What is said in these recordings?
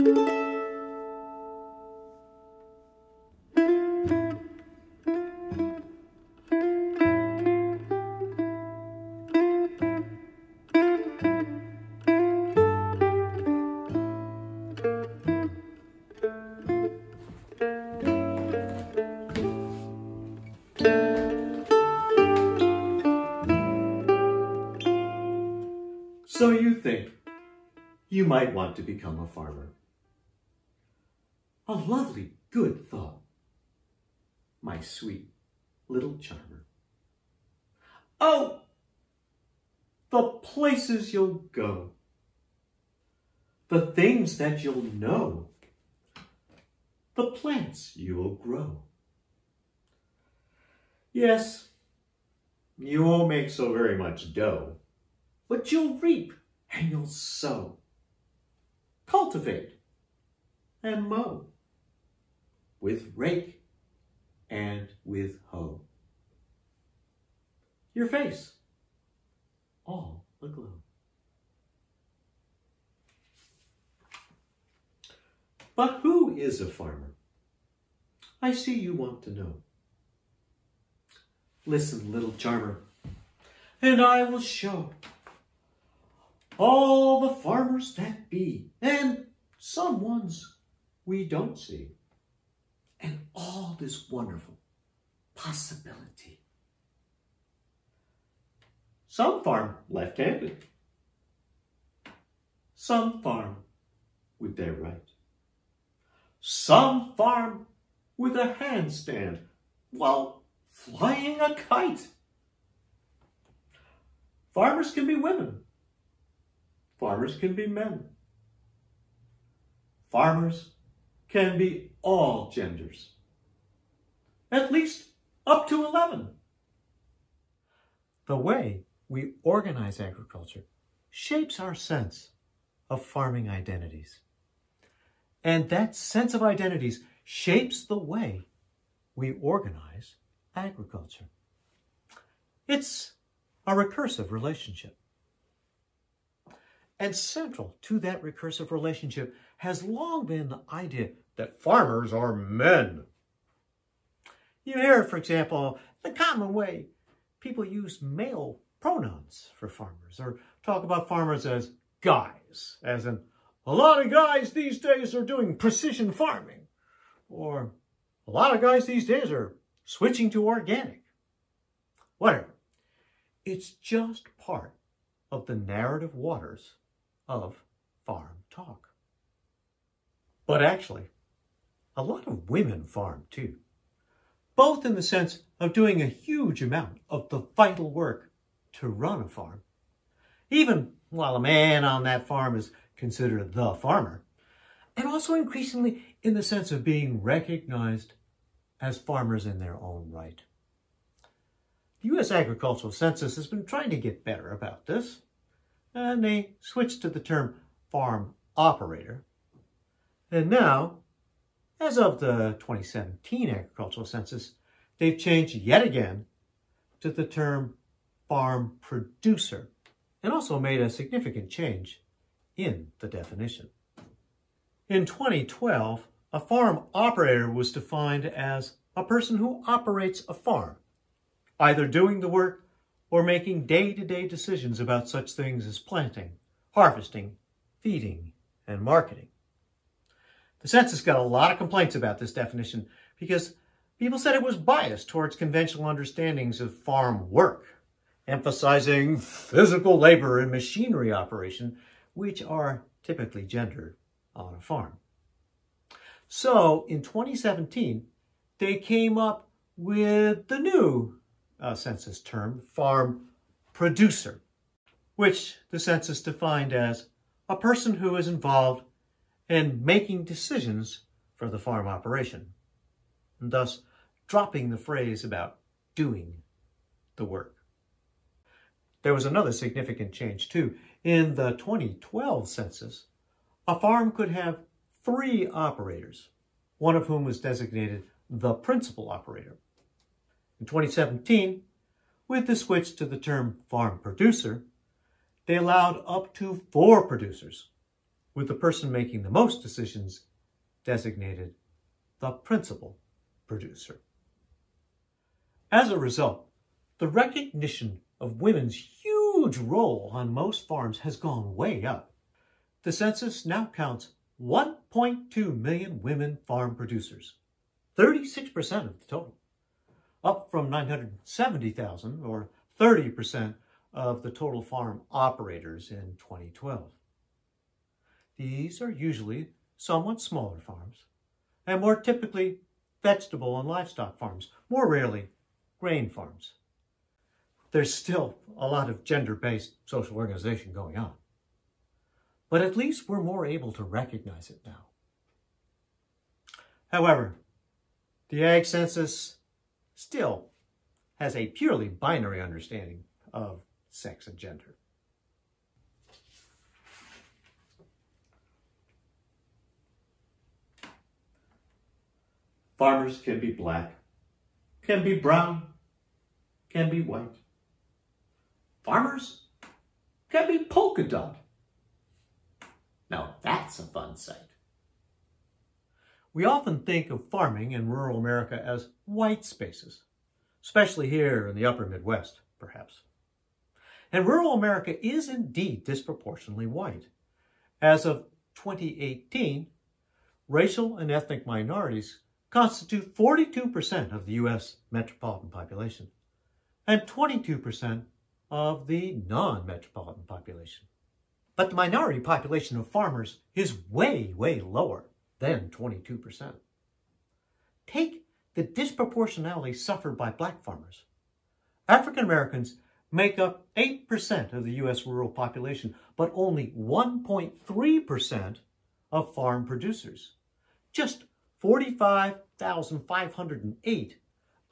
So you think you might want to become a farmer. A lovely, good thought, my sweet little charmer. Oh, the places you'll go, the things that you'll know, the plants you'll grow. Yes, you won't make so very much dough, but you'll reap and you'll sow, cultivate and mow, with rake and with hoe. Your face all aglow. But who is a farmer? I see you want to know. Listen, little charmer, and I will show all the farmers that be, and some ones we don't see, and all this wonderful possibility. Some farm left-handed, some farm with their right, some farm with a handstand while flying a kite. Farmers can be women. Farmers can be men. Farmers can be all genders. At least up to 11. The way we organize agriculture shapes our sense of farming identities. And that sense of identities shapes the way we organize agriculture. It's a recursive relationship. And central to that recursive relationship has long been the idea that farmers are men. You hear, for example, the common way people use male pronouns for farmers, or talk about farmers as guys, as in, a lot of guys these days are doing precision farming, or a lot of guys these days are switching to organic. Whatever. It's just part of the narrative waters of farm talk. But actually, a lot of women farm too, both in the sense of doing a huge amount of the vital work to run a farm, even while a man on that farm is considered the farmer, and also increasingly in the sense of being recognized as farmers in their own right. The US Agricultural Census has been trying to get better about this, and they switched to the term farm operator. And now, as of the 2017 Agricultural Census, they've changed yet again to the term farm producer, and also made a significant change in the definition. In 2012, a farm operator was defined as a person who operates a farm, either doing the work or making day-to-day decisions about such things as planting, harvesting, feeding, and marketing. The census got a lot of complaints about this definition because people said it was biased towards conventional understandings of farm work, emphasizing physical labor and machinery operation, which are typically gendered on a farm. So in 2017, they came up with the new census term, farm producer, which the census defined as a person who is involved in making decisions for the farm operation, and thus dropping the phrase about doing the work. There was another significant change too. In the 2012 census, a farm could have 3 operators, one of whom was designated the principal operator. In 2017, with the switch to the term farm producer, they allowed up to 4 producers, with the person making the most decisions designated the principal producer. As a result, the recognition of women's huge role on most farms has gone way up. The census now counts 1.2 million women farm producers, 36% of the total, up from 970,000, or 30% of the total farm operators in 2012. These are usually somewhat smaller farms, and more typically vegetable and livestock farms, more rarely grain farms. There's still a lot of gender-based social organization going on, but at least we're more able to recognize it now. However, the Ag Census still has a purely binary understanding of sex and gender. Farmers can be black, can be brown, can be white. Farmers can be polka dot. Now that's a fun sight. We often think of farming in rural America as white spaces, especially here in the upper Midwest, perhaps. And rural America is indeed disproportionately white. As of 2018, racial and ethnic minorities constitute 42% of the U.S. metropolitan population and 22% of the non-metropolitan population. But the minority population of farmers is way, way lower than 22%. Take the disproportionality suffered by black farmers. African Americans make up 8% of the U.S. rural population, but only 1.3% of farm producers. Just 45,508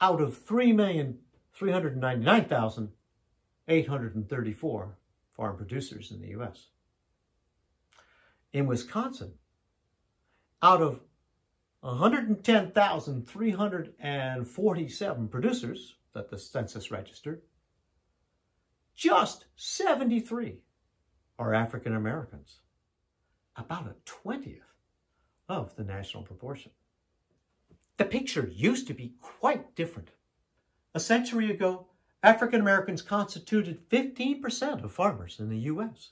out of 3,399,834 farm producers in the U.S. In Wisconsin, out of 110,347 producers that the census registered, just 73 are African Americans, about a 20th of the national proportion. The picture used to be quite different. A century ago, African Americans constituted 15% of farmers in the U.S.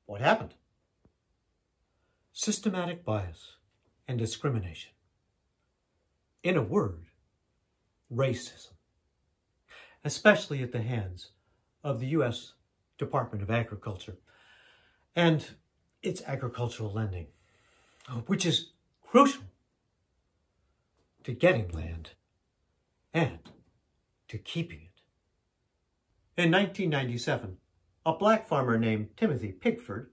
What happened? Systematic bias and discrimination. In a word, racism, especially at the hands of the U.S. Department of Agriculture and its agricultural lending, which is crucial to getting land and to keeping it. In 1997, a black farmer named Timothy Pigford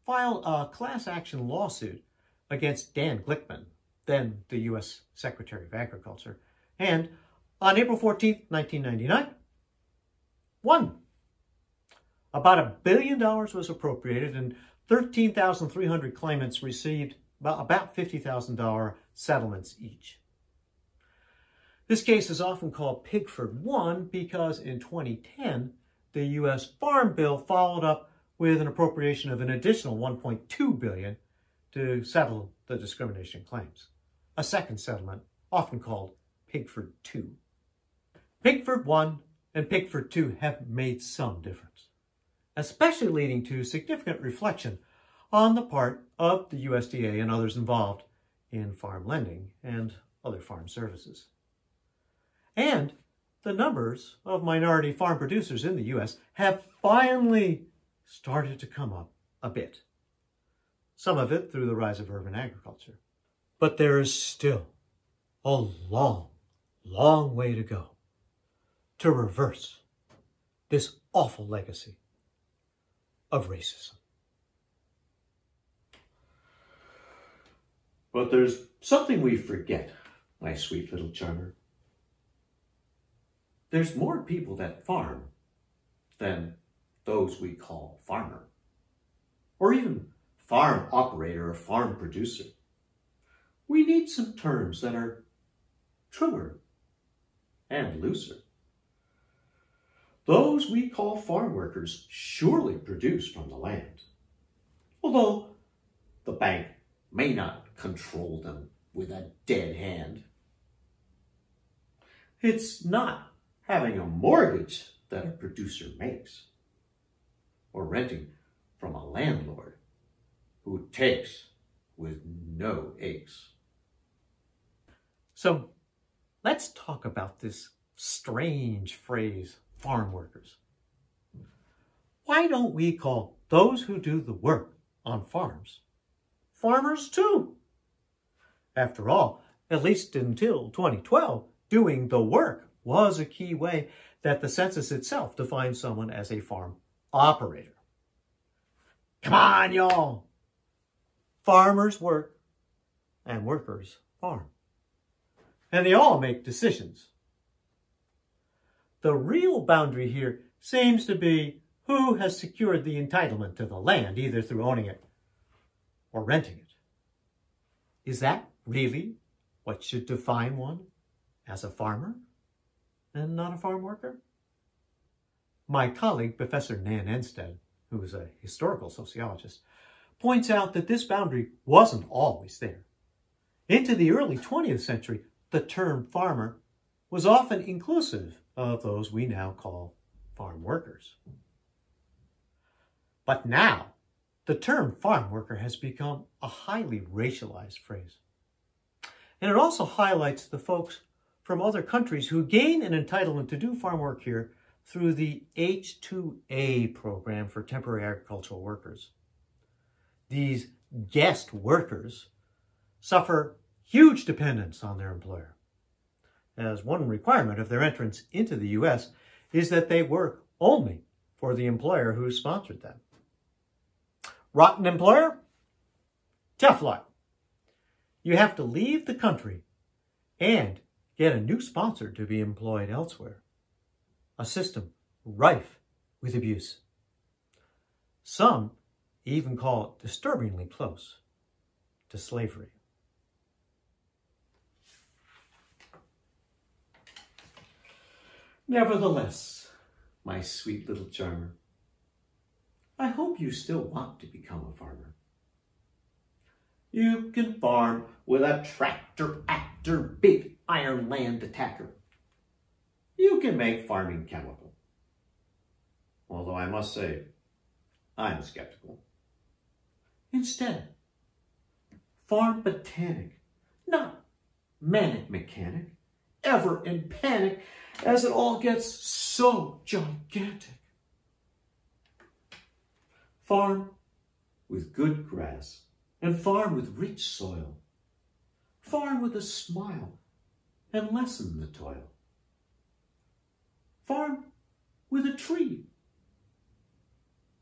filed a class action lawsuit against Dan Glickman, then the U.S. Secretary of Agriculture, and on April 14, 1999, won. About $1 billion was appropriated and 13,300 claimants received about $50,000 settlements each. This case is often called Pigford I because in 2010, the U.S. Farm Bill followed up with an appropriation of an additional $1.2 billion to settle the discrimination claims. A second settlement, often called Pigford II. Pigford I and Pigford II have made some difference, especially leading to significant reflection on the part of the USDA and others involved in farm lending and other farm services. And the numbers of minority farm producers in the U.S. have finally started to come up a bit. Some of it through the rise of urban agriculture. But there is still a long, long way to go to reverse this awful legacy of racism. But there's something we forget, my sweet little charmer. There's more people that farm than those we call farmer, or even farm operator or farm producer. We need some terms that are truer and looser. Those we call farm workers surely produce from the land. although the bank may not control them with a dead hand. It's not having a mortgage that a producer makes, or renting from a landlord who takes with no aches. So let's talk about this strange phrase, farm workers. Why don't we call those who do the work on farms farmers too? After all, at least until 2012, doing the work was a key way that the census itself defined someone as a farm operator. Come on, y'all! Farmers work and workers farm. And they all make decisions. The real boundary here seems to be who has secured the entitlement to the land, either through owning it or renting it. Is that really what should define one as a farmer and not a farm worker? My colleague, Professor Nan Enstead, who is a historical sociologist, points out that this boundary wasn't always there. Into the early 20th century, the term farmer was often inclusive of those we now call farm workers. But now, the term farm worker has become a highly racialized phrase. And it also highlights the folks from other countries who gain an entitlement to do farm work here through the H-2A program for temporary agricultural workers. These guest workers suffer huge dependence on their employer, as one requirement of their entrance into the U.S. is that they work only for the employer who sponsored them. Rotten employer? Tough luck. You have to leave the country and get a new sponsor to be employed elsewhere. A system rife with abuse. Some even call it disturbingly close to slavery. Nevertheless, my sweet little charmer, I hope you still want to become a farmer. You can farm with a tractor actor, big iron land attacker. You can make farming chemical. Although I must say, I'm skeptical. Instead, farm botanic, not manic mechanic, ever in panic as it all gets so gigantic. Farm with good grass and farm with rich soil. Farm with a smile and lessen the toil. Farm with a tree.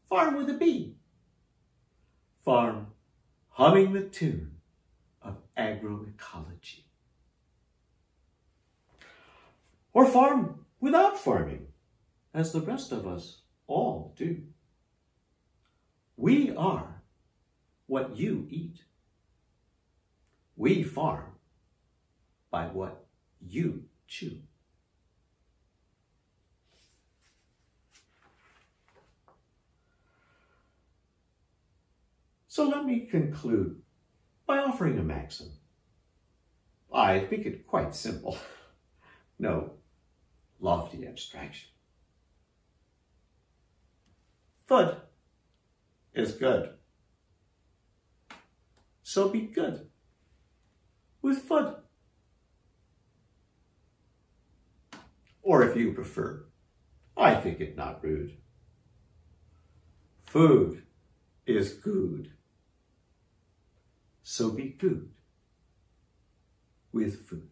Farm with a bee. Farm humming the tune of agroecology. Or farm without farming, as the rest of us all do. We are what you eat. We farm by what you chew. So let me conclude by offering a maxim. I think it quite simple. No lofty abstraction. Food is good. So be good with food. Or if you prefer, I think it not rude. Food is good. So be good with food.